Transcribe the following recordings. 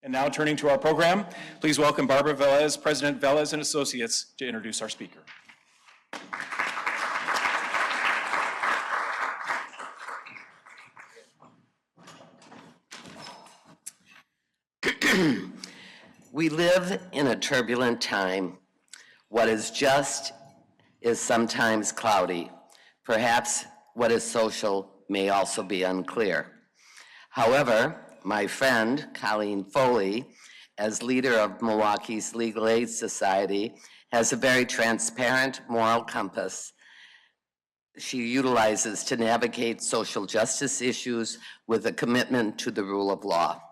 And now turning to our program, please welcome Barbara Velez, President Velez and Associates, to introduce our speaker. We live in a turbulent time. What is just is sometimes cloudy. Perhaps what is social may also be unclear. However, my friend, Colleen Foley, as leader of Milwaukee's Legal Aid Society, has a very transparent moral compass she utilizes to navigate social justice issues with a commitment to the rule of law.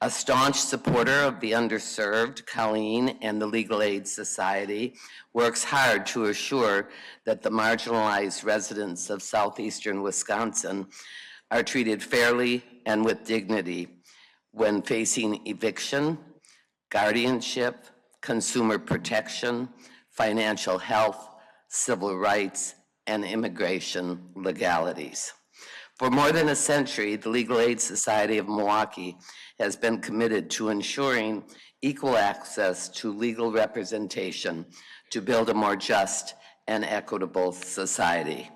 A staunch supporter of the underserved, Colleen and the Legal Aid Society works hard to assure that the marginalized residents of southeastern Wisconsin are treated fairly and with dignity when facing eviction, guardianship, consumer protection, financial health, civil rights, and immigration legalities. For more than a century, the Legal Aid Society of Milwaukee has been committed to ensuring equal access to legal representation to build a more just and equitable society.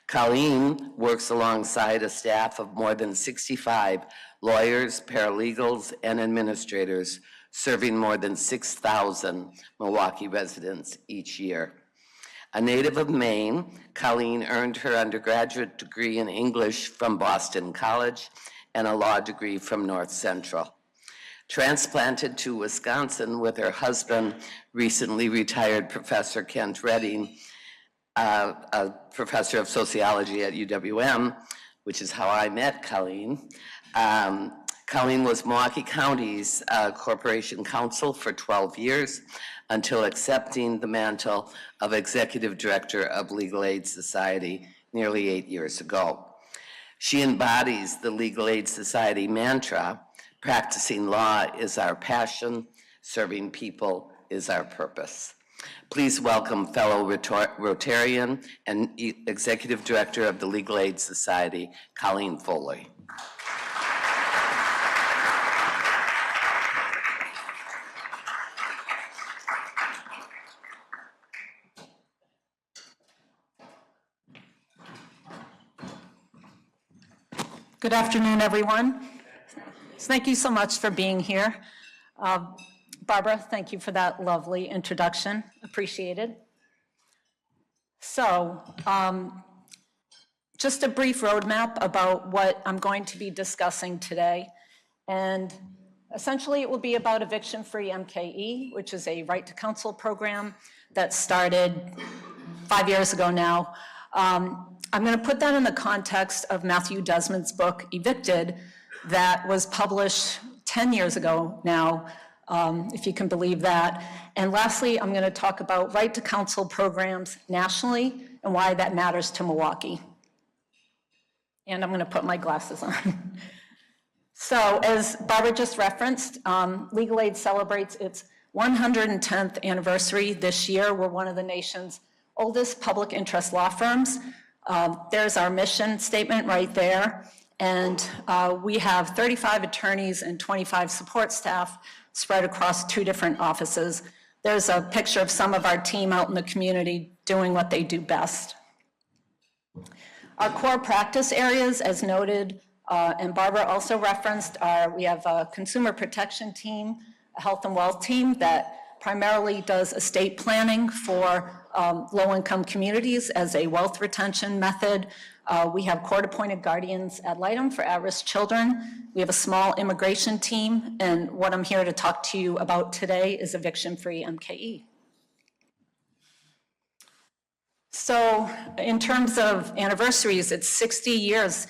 Colleen works alongside a staff of more than 65 lawyers, paralegals, and administrators, serving more than 6,000 Milwaukee residents each year. A native of Maine, Colleen earned her undergraduate degree in English from Boston College and a law degree from North Central. Transplanted to Wisconsin with her husband, recently retired Professor Kent Redding, a professor of sociology at UWM, which is how I met Colleen. Colleen was Milwaukee County's Corporation Counsel for 12 years until accepting the mantle of Executive Director of Legal Aid Society nearly 8 years ago. She embodies the Legal Aid Society mantra, practicing law is our passion, serving people is our purpose. Please welcome fellow Rotarian and Executive Director of the Legal Aid Society, Colleen Foley. Good afternoon, everyone. Thank you so much for being here. Barbara, thank you for that lovely introduction. Appreciated. So, just a brief roadmap about what I'm going to be discussing today. And essentially, it will be about Eviction Free MKE, which is a right to counsel program that started 5 years ago now. I'm going to put that in the context of Matthew Desmond's book, Evicted, that was published 10 years ago now, if you can believe that. And lastly, I'm going to talk about right to counsel programs nationally and why that matters to Milwaukee. And I'm going to put my glasses on. So as Barbara just referenced, Legal Aid celebrates its 110th anniversary this year. We're one of the nation's oldest public interest law firms. There's our mission statement right there. And we have 35 attorneys and 25 support staff spread across 2 different offices. There's a picture of some of our team out in the community doing what they do best. Our core practice areas, as noted, and Barbara also referenced, we have a consumer protection team, a health and wealth team that primarily does estate planning for low-income communities as a wealth retention method. We have court-appointed guardians ad litem for at-risk children. We have a small immigration team, and what I'm here to talk to you about today is Eviction Free MKE. So in terms of anniversaries, it's 60 years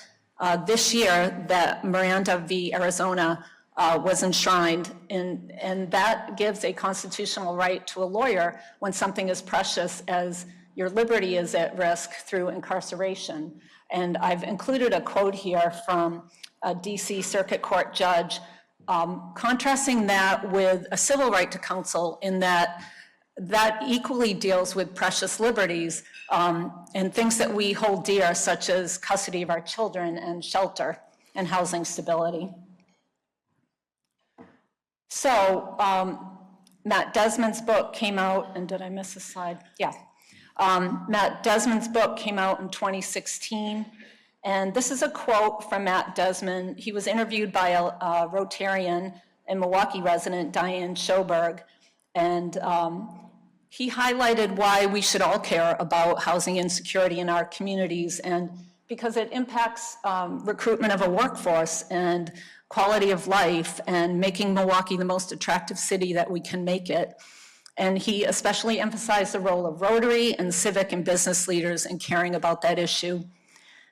this year that Miranda v. Arizona was enshrined, and that gives a constitutional right to a lawyer when something as precious as your liberty is at risk through incarceration. And I've included a quote here from a DC Circuit Court judge contrasting that with a civil right to counsel, in that equally deals with precious liberties and things that we hold dear, such as custody of our children and shelter and housing stability. So Matt Desmond's book came out, and did I miss a slide? Yeah. Matt Desmond's book came out in 2016, and this is a quote from Matt Desmond. He was interviewed by a Rotarian and Milwaukee resident, Diane Schoberg, and he highlighted why we should all care about housing insecurity in our communities, and because it impacts recruitment of a workforce and quality of life and making Milwaukee the most attractive city that we can make it. And he especially emphasized the role of Rotary and civic and business leaders in caring about that issue.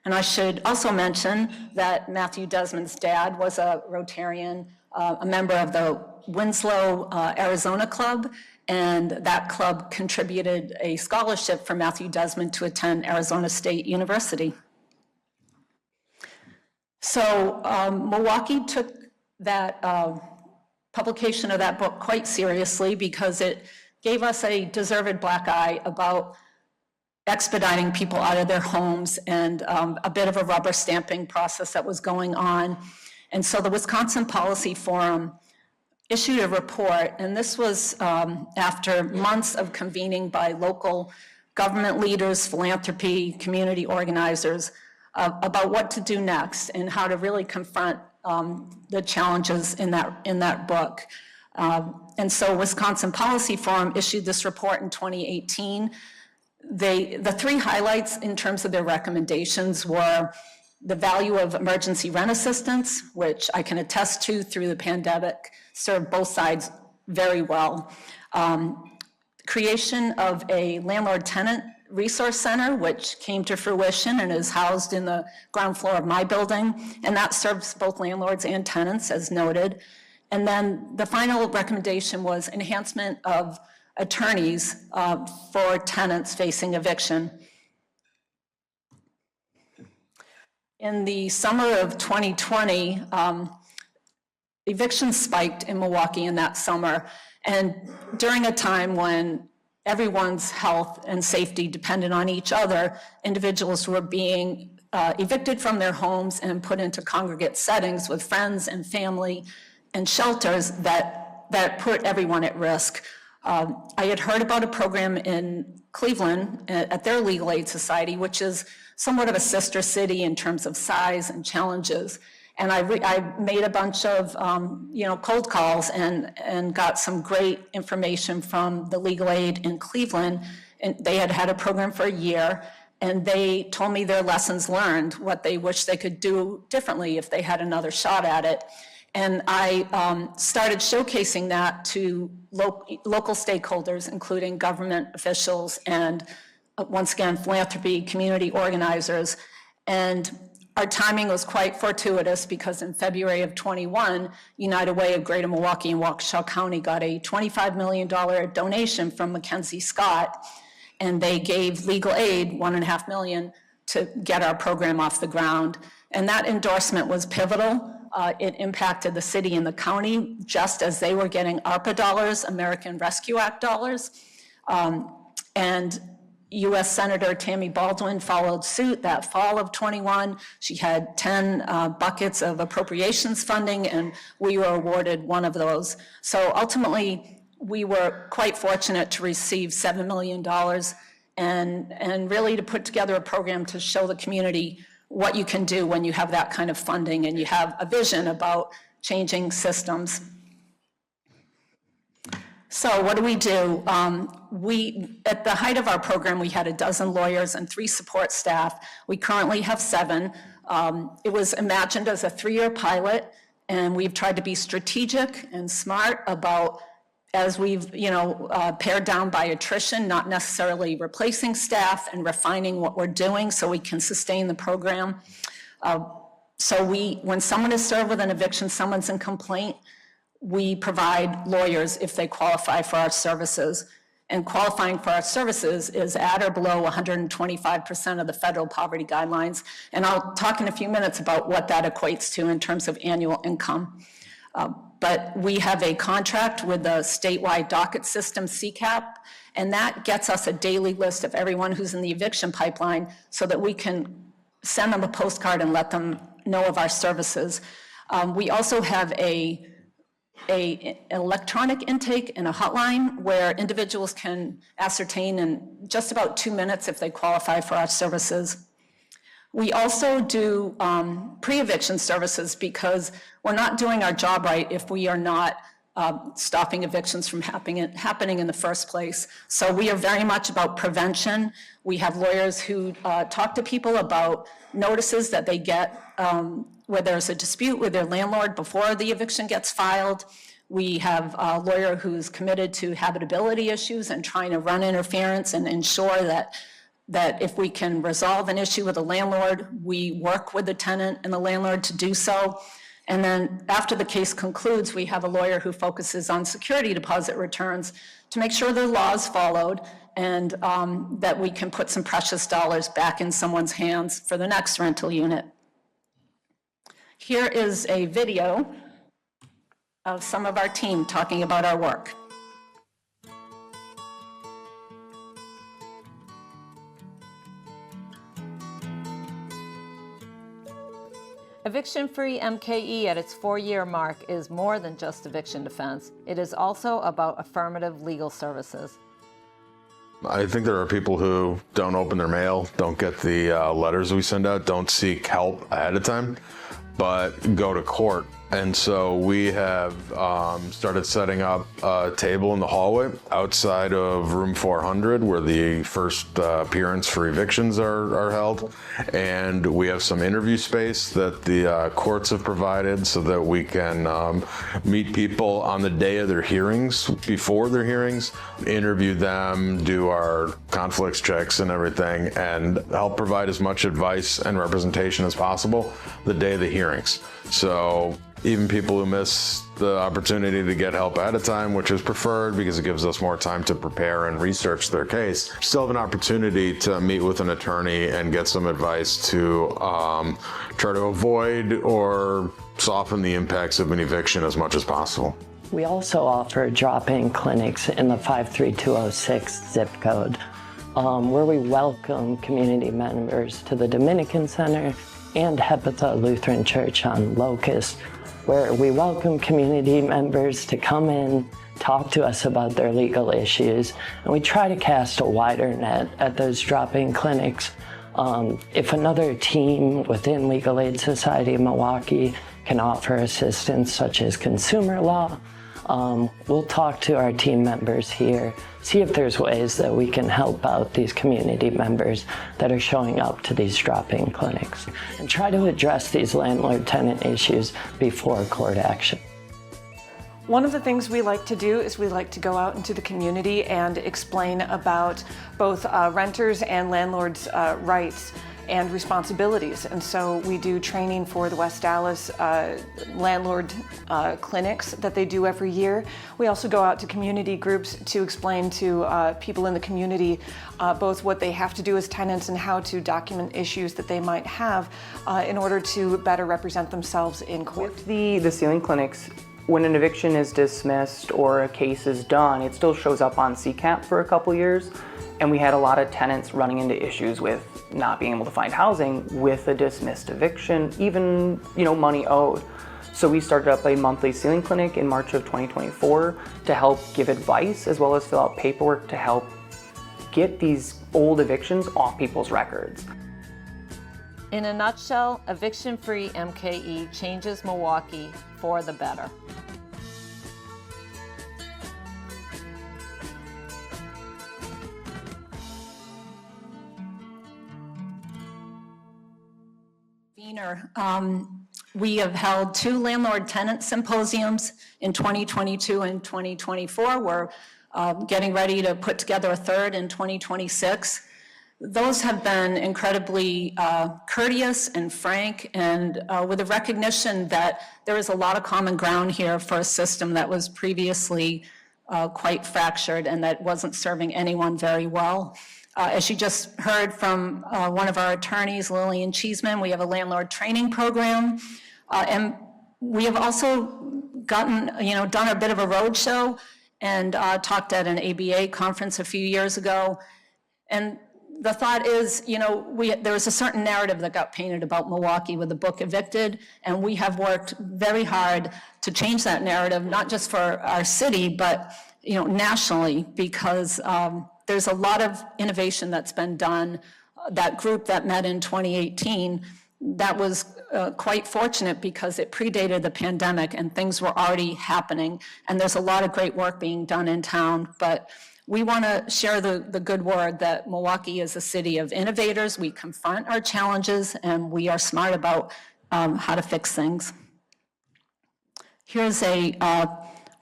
And I should also mention that Matthew Desmond's dad was a Rotarian, a member of the Winslow, Arizona Club, and that club contributed a scholarship for Matthew Desmond to attend Arizona State University. So Milwaukee took that publication of that book quite seriously because it gave us a deserved black eye about expediting people out of their homes and a bit of a rubber stamping process that was going on. And so the Wisconsin Policy Forum issued a report, and this was after months of convening by local government leaders, philanthropy, community organizers, about what to do next and how to really confront the challenges in that book. And so Wisconsin Policy Forum issued this report in 2018. The three highlights in terms of their recommendations were the value of emergency rent assistance, which I can attest to through the pandemic, served both sides very well. Creation of a landlord-tenant resource center, which came to fruition and is housed in the ground floor of my building, and that serves both landlords and tenants, as noted. And then the final recommendation was enhancement of attorneys for tenants facing eviction. In the summer of 2020, evictions spiked in Milwaukee in that summer, and during a time when everyone's health and safety depended on each other, individuals were being evicted from their homes and put into congregate settings with friends and family and shelters that put everyone at risk. I had heard about a program in Cleveland at their legal aid society, which is somewhat of a sister city in terms of size and challenges. And I made a bunch of cold calls and got some great information from the legal aid in Cleveland. And they had had a program for a year, and they told me their lessons learned, what they wish they could do differently if they had another shot at it. And I started showcasing that to local stakeholders, including government officials and, once again, philanthropy, community organizers. And our timing was quite fortuitous because in February of 21, United Way of Greater Milwaukee and Waukesha County got a $25 million donation from Mackenzie Scott, and they gave legal aid $1.5 million to get our program off the ground. And that endorsement was pivotal. It impacted the city and the county just as they were getting ARPA dollars, American Rescue Act dollars. And U.S. Senator Tammy Baldwin followed suit that fall of 21. She had 10 buckets of appropriations funding, and we were awarded one of those. So ultimately, we were quite fortunate to receive $7 million and really to put together a program to show the community what you can do when you have that kind of funding and you have a vision about changing systems. So what do? At the height of our program, we had a dozen lawyers and 3 support staff. We currently have 7. It was imagined as a 3-year pilot, and we've tried to be strategic and smart about, as we've pared down by attrition, not necessarily replacing staff, and refining what we're doing so we can sustain the program. So when someone is served with an eviction summons and complaint, we provide lawyers if they qualify for our services. And qualifying for our services is at or below 125% of the federal poverty guidelines. And I'll talk in a few minutes about what that equates to in terms of annual income. But we have a contract with the statewide docket system, CCAP, and that gets us a daily list of everyone who's in the eviction pipeline so that we can send them a postcard and let them know of our services. We also have a an electronic intake and a hotline where individuals can ascertain in just about 2 minutes if they qualify for our services. We also do pre-eviction services because we're not doing our job right if we are not stopping evictions from happening in the first place. So we are very much about prevention. We have lawyers who talk to people about notices that they get where there's a dispute with their landlord before the eviction gets filed. We have a lawyer who's committed to habitability issues and trying to run interference and ensure that if we can resolve an issue with a landlord, we work with the tenant and the landlord to do so. And then after the case concludes, we have a lawyer who focuses on security deposit returns to make sure the law is followed and that we can put some precious dollars back in someone's hands for the next rental unit. Here is a video of some of our team talking about our work. Eviction Free MKE at its 4-year mark is more than just eviction defense. It is also about affirmative legal services. I think there are people who don't open their mail, don't get the letters we send out, don't seek help ahead of time, but go to court. And so we have started setting up a table in the hallway outside of room 400 where the first appearance for evictions are held. And we have some interview space that the courts have provided so that we can meet people on the day of their hearings, before their hearings, interview them, do our conflicts checks and everything, and help provide as much advice and representation as possible the day of the hearings. So even people who miss the opportunity to get help ahead of time, which is preferred because it gives us more time to prepare and research their case, still have an opportunity to meet with an attorney and get some advice to try to avoid or soften the impacts of an eviction as much as possible. We also offer drop-in clinics in the 53206 zip code, where we welcome community members to the Dominican Center and Hepatha Lutheran Church on Locust, where we welcome community members to come in, talk to us about their legal issues, and we try to cast a wider net at those drop-in clinics. If another team within Legal Aid Society of Milwaukee can offer assistance such as consumer law, we'll talk to our team members here, see if there's ways that we can help out these community members that are showing up to these drop-in clinics and try to address these landlord-tenant issues before court action. One of the things we like to do is we like to go out into the community and explain about both renters and landlords' rights and responsibilities. And so we do training for the West Dallas landlord clinics that they do every year. We also go out to community groups to explain to people in the community both what they have to do as tenants and how to document issues that they might have in order to better represent themselves in court. With the ceiling clinics, when an eviction is dismissed or a case is done, it still shows up on CCAP for a couple years. And we had a lot of tenants running into issues with not being able to find housing with a dismissed eviction, even money owed. So we started up a monthly ceiling clinic in March of 2024 to help give advice as well as fill out paperwork to help get these old evictions off people's records. In a nutshell, Eviction Free MKE changes Milwaukee for the better. We have held 2 landlord-tenant symposiums in 2022 and 2024. We're getting ready to put together a 3rd in 2026. Those have been incredibly courteous and frank, and with a recognition that there is a lot of common ground here for a system that was previously quite fractured and that wasn't serving anyone very well. As you just heard from one of our attorneys, Lillian Cheeseman, we have a landlord training program. And we have also gotten, done a bit of a roadshow and talked at an ABA conference a few years ago. And the thought is, you know, there was a certain narrative that got painted about Milwaukee with the book Evicted, and we have worked very hard to change that narrative, not just for our city, but, you know, nationally, because there's a lot of innovation that's been done. That group that met in 2018, that was quite fortunate because it predated the pandemic and things were already happening, and there's a lot of great work being done in town, but we want to share the good word that Milwaukee is a city of innovators. We confront our challenges and we are smart about how to fix things. Here's a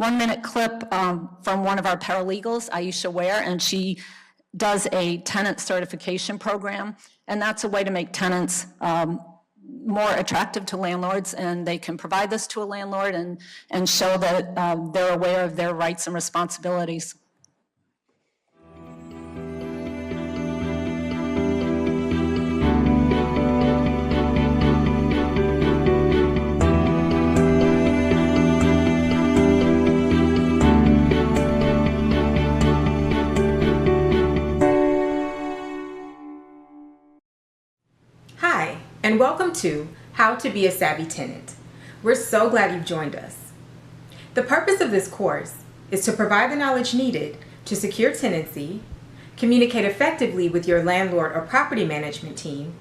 1-minute clip from one of our paralegals, Aisha Ware, and she does a tenant certification program, and that's a way to make tenants more attractive to landlords, and they can provide this to a landlord and show that they're aware of their rights and responsibilities. Hi, and welcome to How to Be a Savvy Tenant. We're so glad you've joined us. The purpose of this course is to provide the knowledge needed to secure tenancy, communicate effectively with your landlord or property management team,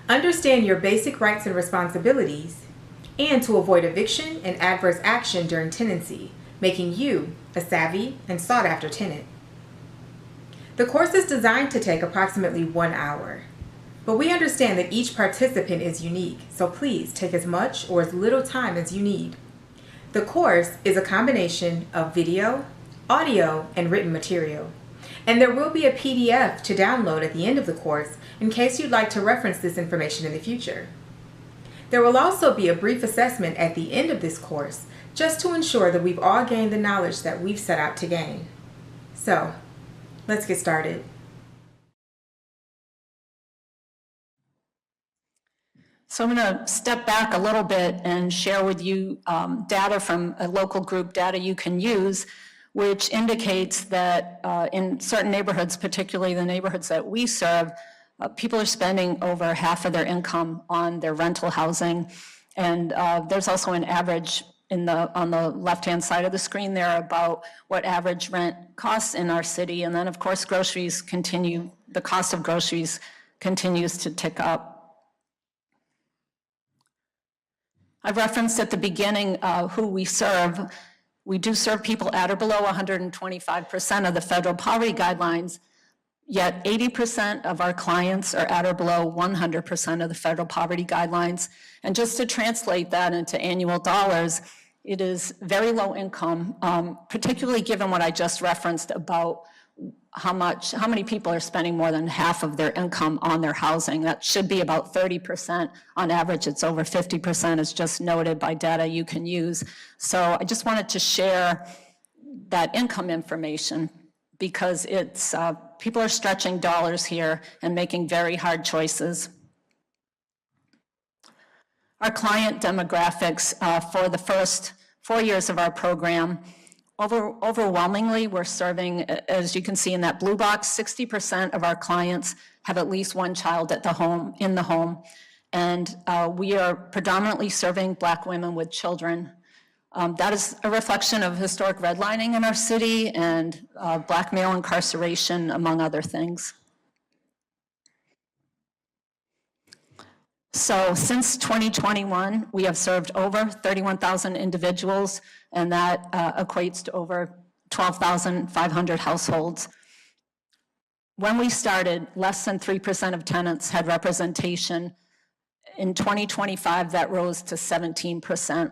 understand your basic rights and responsibilities, and to avoid eviction and adverse action during tenancy, making you a savvy and sought-after tenant. The course is designed to take approximately 1 hour. But we understand that each participant is unique, so please take as much or as little time as you need. The course is a combination of video, audio, and written material. And there will be a PDF to download at the end of the course in case you'd like to reference this information in the future. There will also be a brief assessment at the end of this course, just to ensure that we've all gained the knowledge that we've set out to gain. So, let's get started. So I'm going to step back a little bit and share with you data from a local group, data you can use, which indicates that in certain neighborhoods, particularly the neighborhoods that we serve, people are spending over half of their income on their rental housing. And there's also an average on the left-hand side of the screen there about what average rent costs in our city. And then, of course, the cost of groceries continues to tick up. I referenced at the beginning who we serve. We do serve people at or below 125% of the federal poverty guidelines, yet 80% of our clients are at or below 100% of the federal poverty guidelines. And just to translate that into annual dollars, it is very low income, particularly given what I just referenced about how many people are spending more than half of their income on their housing. That should be about 30%. On average, it's over 50%, as just noted by data you can use. So I just wanted to share that income information because it's people are stretching dollars here and making very hard choices. Our client demographics for the first 4 years of our program, overwhelmingly, we're serving, as you can see in that blue box, 60% of our clients have at least one child in the home. And we are predominantly serving Black women with children. That is a reflection of historic redlining in our city and Black male incarceration, among other things. So since 2021, we have served over 31,000 individuals, and that equates to over 12,500 households. When we started, less than 3% of tenants had representation. In 2025, that rose to 17%.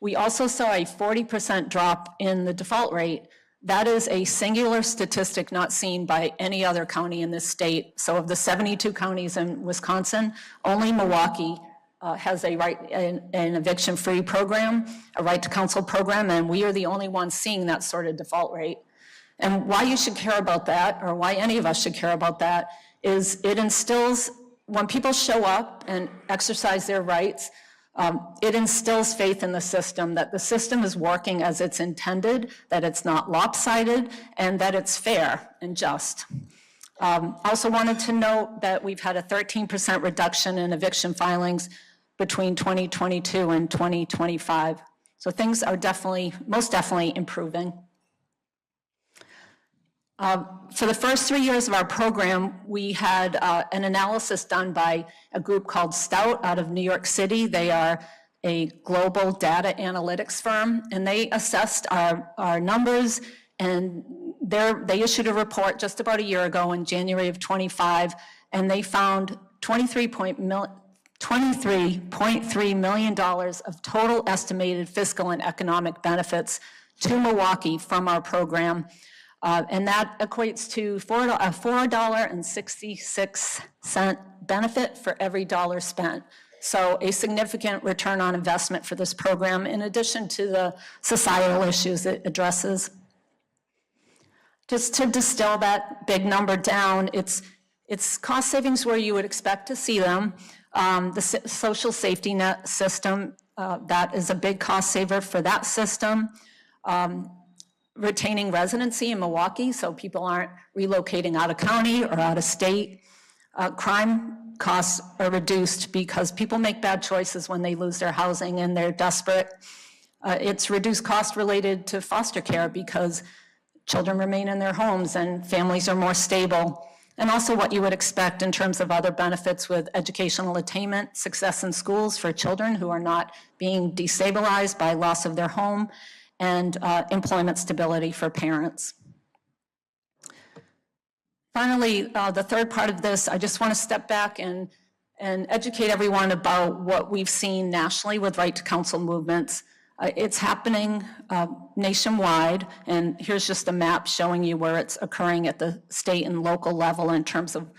We also saw a 40% drop in the default rate. That is a singular statistic not seen by any other county in this state. So of the 72 counties in Wisconsin, only Milwaukee has an eviction free program, a right to counsel program, and we are the only ones seeing that sort of default rate. And why you should care about that, or why any of us should care about that, is it instills, when people show up and exercise their rights, it instills faith in the system, that the system is working as it's intended, that it's not lopsided, and that it's fair and just. Also wanted to note that we've had a 13% reduction in eviction filings between 2022 and 2025. So things are most definitely improving. For the first 3 years of our program, we had an analysis done by a group called Stout out of New York City. They are a global data analytics firm, and they assessed our numbers, and they issued a report just about a year ago in January of 25, and they found $23.3 million of total estimated fiscal and economic benefits to Milwaukee from our program. And that equates to a $4.66 benefit for every dollar spent. So a significant return on investment for this program, in addition to the societal issues it addresses. Just to distill that big number down, it's cost savings where you would expect to see them. The social safety net system, that is a big cost saver for that system. Retaining residency in Milwaukee, so people aren't relocating out of county or out of state. Crime costs are reduced because people make bad choices when they lose their housing and they're desperate. It's reduced cost related to foster care because children remain in their homes and families are more stable. And also what you would expect in terms of other benefits with educational attainment, success in schools for children who are not being destabilized by loss of their home, and employment stability for parents. Finally, the third part of this, I just want to step back and educate everyone about what we've seen nationally with right to counsel movements. It's happening nationwide, and here's just a map showing you where it's occurring at the state and local level in terms of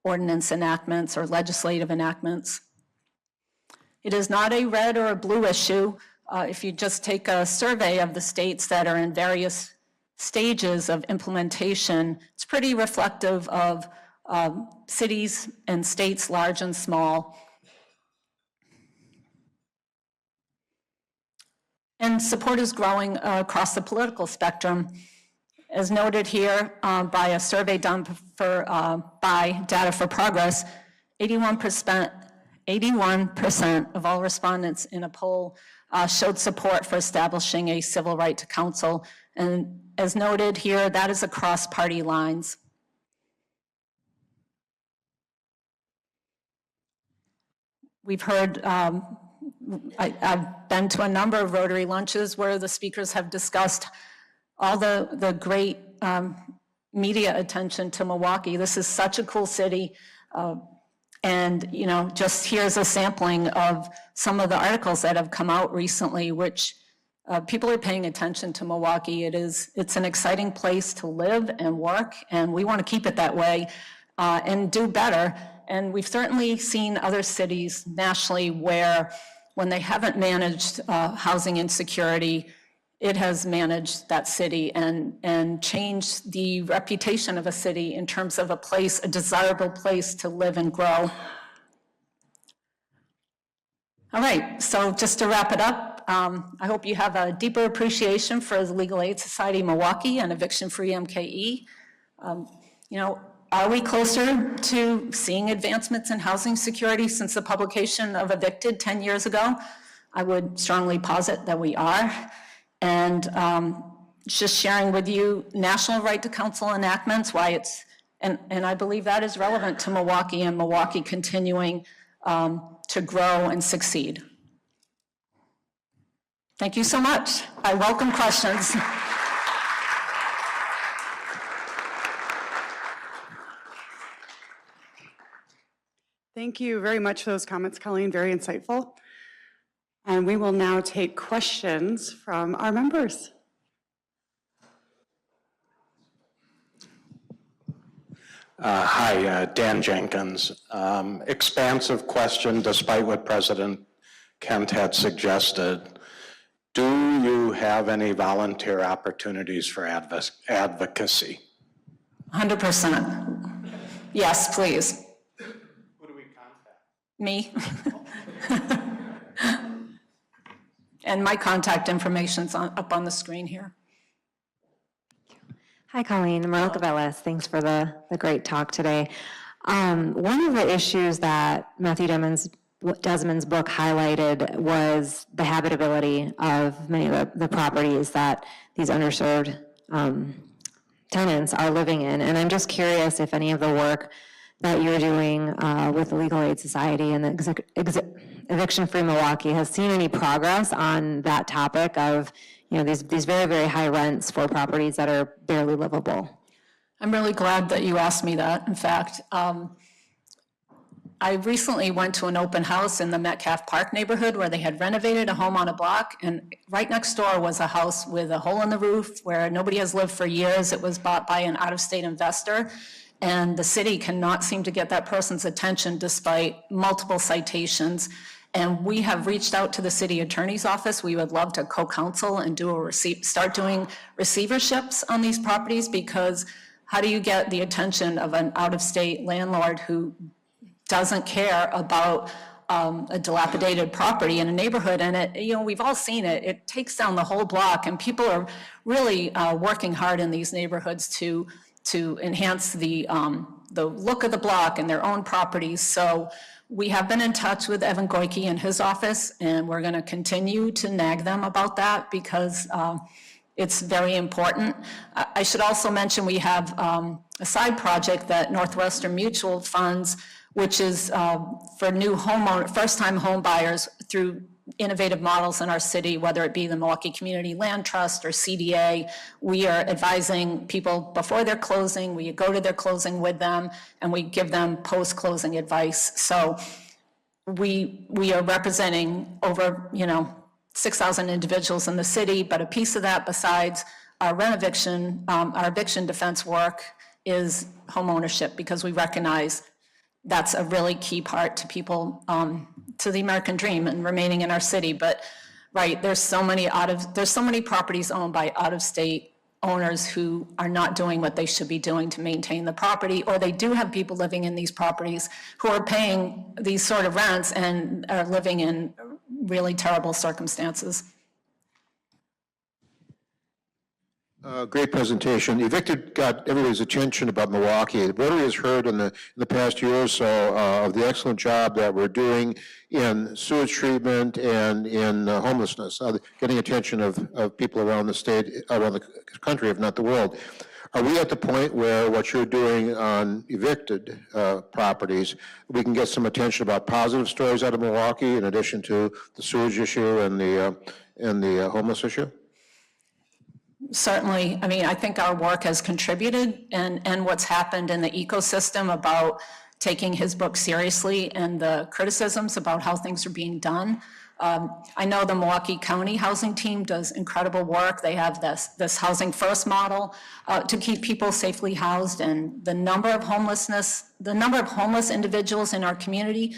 ordinance enactments or legislative enactments. It is not a red or a blue issue. If you just take a survey of the states that are in various stages of implementation, it's pretty reflective of cities and states large and small. And support is growing across the political spectrum. As noted here by a survey done by Data for Progress, 81% of all respondents in a poll showed support for establishing a civil right to counsel. And as noted here, that is across party lines. We've heard, I've been to a number of Rotary lunches where the speakers have discussed all the great media attention to Milwaukee. This is such a cool city. And, you know, just here's a sampling of some of the articles that have come out recently, which people are paying attention to Milwaukee. It's an exciting place to live and work, and we want to keep it that way and do better. And we've certainly seen other cities nationally where when they haven't managed housing insecurity, it has managed that city and changed the reputation of a city in terms of a desirable place to live and grow. All right, so just to wrap it up, I hope you have a deeper appreciation for the Legal Aid Society Milwaukee and Eviction Free MKE. You know, are we closer to seeing advancements in housing security since the publication of Evicted 10 years ago? I would strongly posit that we are. And just sharing with you national right to counsel enactments, why it's, and I believe that is relevant to Milwaukee and Milwaukee continuing to grow and succeed. Thank you so much. I welcome questions. Thank you very much for those comments, Colleen, very insightful. And we will now take questions from our members. Hi, Dan Jenkins. Expansive question, despite what President Kent had suggested. Do you have any volunteer opportunities for advocacy? 100%. Yes, please. Who do we contact? Me. And my contact information's up on the screen here. Hi, Colleen. Marilka Velez. Thanks for the great talk today. One of the issues that Matthew Desmond's book highlighted was the habitability of many of the properties that these underserved tenants are living in. And I'm just curious if any of the work that you're doing with the Legal Aid Society and the Eviction Free Milwaukee has seen any progress on that topic of, you know, these very, very high rents for properties that are barely livable. I'm really glad that you asked me that. In fact, I recently went to an open house in the Metcalf Park neighborhood where they had renovated a home on a block, and right next door was a house with a hole in the roof where nobody has lived for years. It was bought by an out-of-state investor, and the city cannot seem to get that person's attention despite multiple citations. And we have reached out to the city attorney's office. We would love to co-counsel and start doing receiverships on these properties, because how do you get the attention of an out-of-state landlord who doesn't care about a dilapidated property in a neighborhood? And it, you know, we've all seen it. It takes down the whole block, and people are really working hard in these neighborhoods to enhance the look of the block and their own properties. So we have been in touch with Evan Goyke in his office, and we're going to continue to nag them about that because it's very important. I should also mention we have a side project that Northwestern Mutual funds, which is for new homeowner, first-time home buyers through innovative models in our city, whether it be the Milwaukee Community Land Trust or CDA. We are advising people before their closing. We go to their closing with them, and we give them post-closing advice. So we are representing over, 6,000 individuals in the city, but a piece of that, besides our eviction defense work, is home ownership, because we recognize that's a really key part to people, to the American dream and remaining in our city. But right, there's so many properties owned by out-of-state owners who are not doing what they should be doing to maintain the property, or they do have people living in these properties who are paying these sort of rents and are living in really terrible circumstances. Great presentation. Evicted got everybody's attention about Milwaukee. Rotary has heard in the past year or so of the excellent job that we're doing in sewage treatment and in homelessness, getting attention of people around the state, around the country, if not the world. Are we at the point where what you're doing on evicted properties, we can get some attention about positive stories out of Milwaukee in addition to the sewage issue and the homeless issue? Certainly. I mean, I think our work has contributed, and what's happened in the ecosystem about taking his book seriously and the criticisms about how things are being done. I know the Milwaukee County housing team does incredible work. They have this housing first model to keep people safely housed, and the number of homeless individuals in our community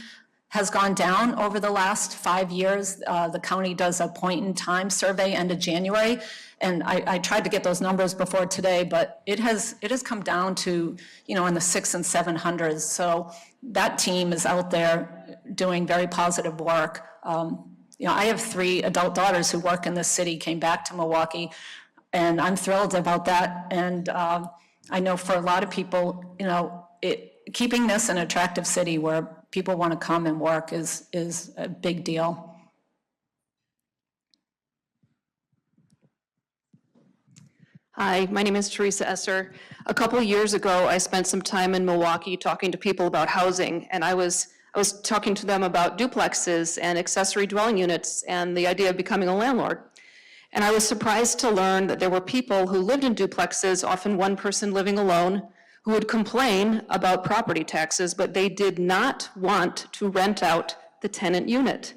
has gone down over the last 5 years. The county does a point in time survey end of January, and I tried to get those numbers before today, but it has come down to, in the 600s and 700s. So that team is out there doing very positive work. I have 3 adult daughters who work in this city, came back to Milwaukee, and I'm thrilled about that. And I know for a lot of people, keeping this an attractive city where people want to come and work is a big deal. Hi, my name is Teresa Esser. A couple years ago, I spent some time in Milwaukee talking to people about housing, and I was talking to them about duplexes and accessory dwelling units and the idea of becoming a landlord. And I was surprised to learn that there were people who lived in duplexes, often one person living alone, who would complain about property taxes, but they did not want to rent out the tenant unit.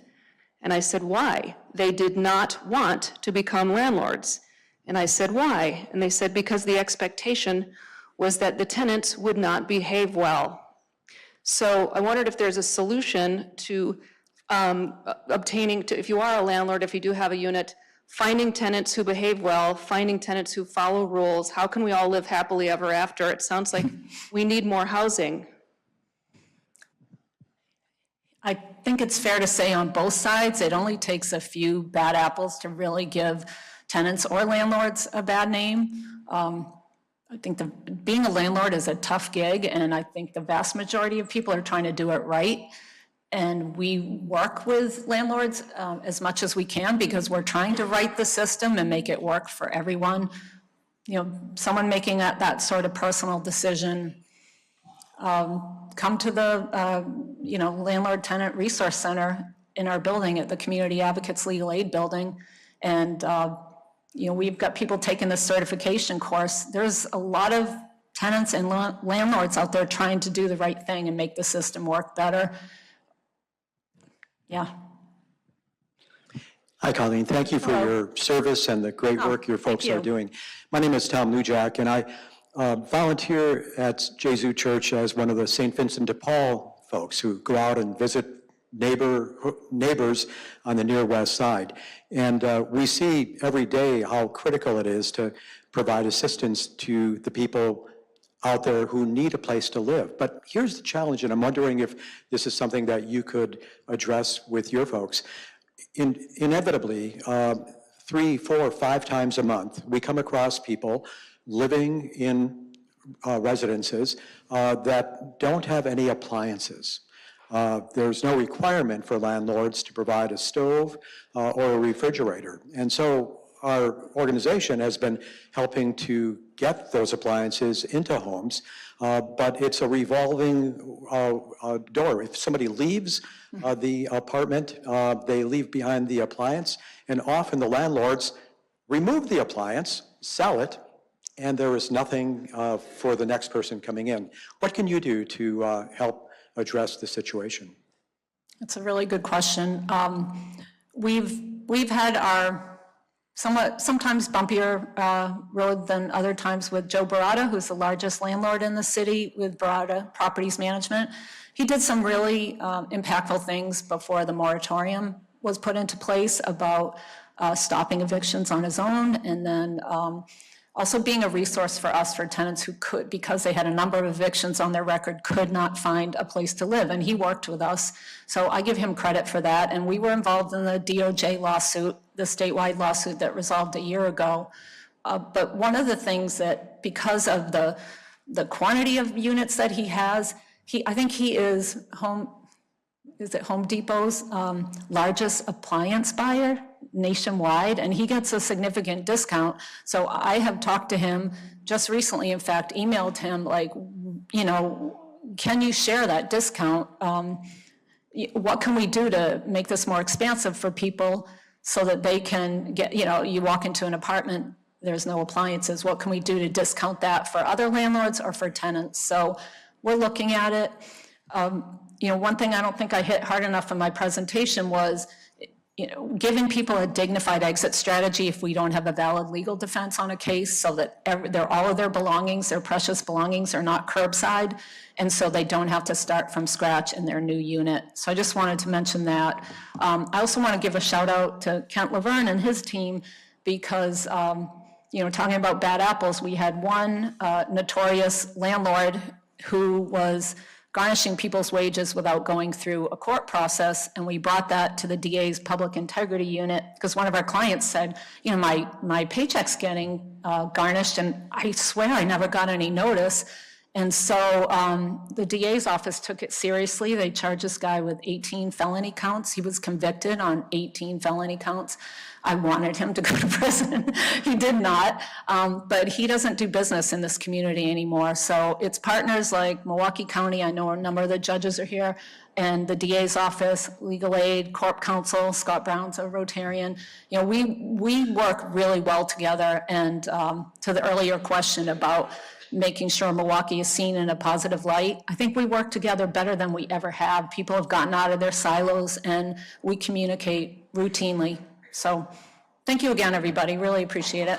And I said, why? They did not want to become landlords. And I said, why? And they said, because the expectation was that the tenants would not behave well. So I wondered if there's a solution to if you are a landlord, if you do have a unit, finding tenants who behave well, finding tenants who follow rules. How can we all live happily ever after? It sounds like we need more housing. I think it's fair to say on both sides, it only takes a few bad apples to really give tenants or landlords a bad name. I think being a landlord is a tough gig, and I think the vast majority of people are trying to do it right. And we work with landlords as much as we can because we're trying to right the system and make it work for everyone. You know, someone making that sort of personal decision, come to the, Landlord Tenant Resource Center in our building at the Community Advocates Legal Aid Building. And, we've got people taking this certification course. There's a lot of tenants and landlords out there trying to do the right thing and make the system work better. Yeah. Hi, Colleen. Thank you for your service and the great work your folks are doing. My name is Tom Lujak, and I volunteer at Jesu Church as one of the St. Vincent de Paul folks who go out and visit neighbors on the near west side. And we see every day how critical it is to provide assistance to the people out there who need a place to live. But here's the challenge, and I'm wondering if this is something that you could address with your folks. Inevitably, 3, 4, 5 times a month, we come across people living in residences that don't have any appliances. There's no requirement for landlords to provide a stove or a refrigerator. And so our organization has been helping to get those appliances into homes, but it's a revolving door. If somebody leaves the apartment, they leave behind the appliance, and often the landlords remove the appliance, sell it, and there is nothing for the next person coming in. What can you do to help address the situation? That's a really good question. We've had our sometimes bumpier road than other times with Joe Barada, who's the largest landlord in the city with Barada Properties Management. He did some really impactful things before the moratorium was put into place about stopping evictions on his own, and then also being a resource for us, for tenants who could, because they had a number of evictions on their record, could not find a place to live, and he worked with us. So I give him credit for that, and we were involved in the DOJ lawsuit, the statewide lawsuit that resolved a year ago. But one of the things that, because of the quantity of units that he has, I think he is Home Depot's largest appliance buyer nationwide, and he gets a significant discount. So I have talked to him just recently, in fact, emailed him, like, can you share that discount? What can we do to make this more expansive for people so that they can get, you walk into an apartment, there's no appliances. What can we do to discount that for other landlords or for tenants? So we're looking at it. One thing I don't think I hit hard enough in my presentation was, giving people a dignified exit strategy if we don't have a valid legal defense on a case, so that all of their belongings, their precious belongings, are not curbside, and so they don't have to start from scratch in their new unit. So I just wanted to mention that. I also want to give a shout out to Kent Laverne and his team, because talking about bad apples, we had one notorious landlord who was garnishing people's wages without going through a court process, and we brought that to the DA's public integrity unit, because one of our clients said, my paycheck's getting garnished, and I swear I never got any notice. And so the DA's office took it seriously. They charged this guy with 18 felony counts. He was convicted on 18 felony counts. I wanted him to go to prison. He did not, but he doesn't do business in this community anymore. So it's partners like Milwaukee County, I know a number of the judges are here, and the DA's office, Legal Aid, Corp Counsel, Scott Brown's a Rotarian. We work really well together. And to the earlier question about making sure Milwaukee is seen in a positive light, I think we work together better than we ever have. People have gotten out of their silos, and we communicate routinely. So thank you again, everybody. Really appreciate it.